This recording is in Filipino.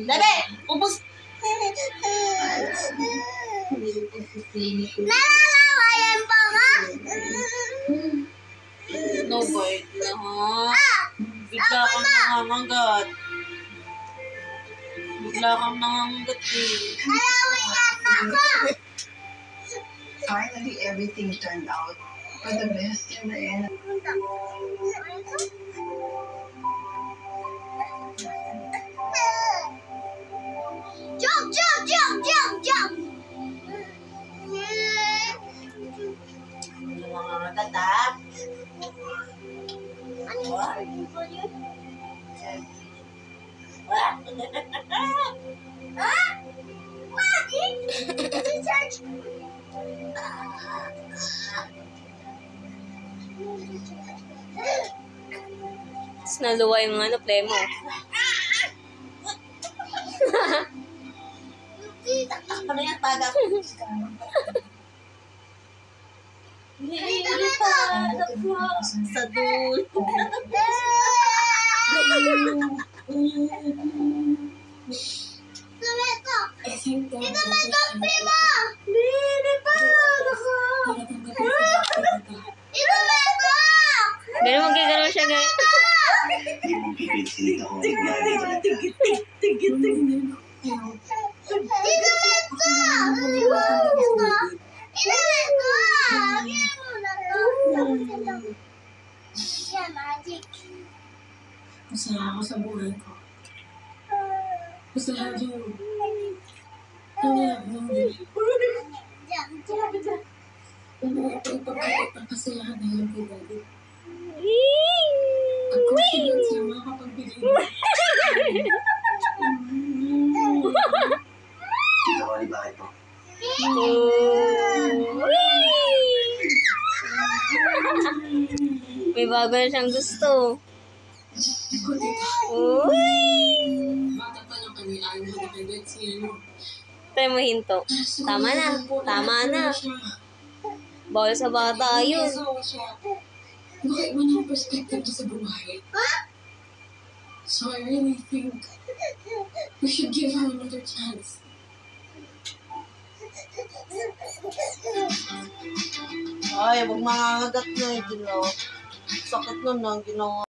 Dali! Ubus! Nalalawayan pa nga? No boy. Bigla kang nangangagat. Bigla kang nangangagat eh. Nalawayan na ako! Finally, everything turned out for the best in the end. Jump, jump, jump, jump, jump! Nangangagat ah. Ano yung ko yun? Ah? Bakit? Research! Tapos naluwa yung play mo. Ano yan, taga? Sa dulo. Tomato! Itomato, primo! Itomato! Pero magkaganon siya, guys. Masaya ako sa buhay ko. Basta lahat yung nangyayari ng ipagkakasayahan na yun kay Daddy. Ang confidence niya makapagbigay mo. Dito ka ni bakit mo? May bago na siyang gusto. Ikaw dito. Bata pa lang kami, ayaw mo na kay Betsy. Try mo hinto. Tama na. Tama na. Bawal sa bata yun. Bakit mo na ang perspective niya sa buhay? So I really think we should give her another chance. Ay, huwag mangangagat na yung ginawa. Sakit nun ang ginawa.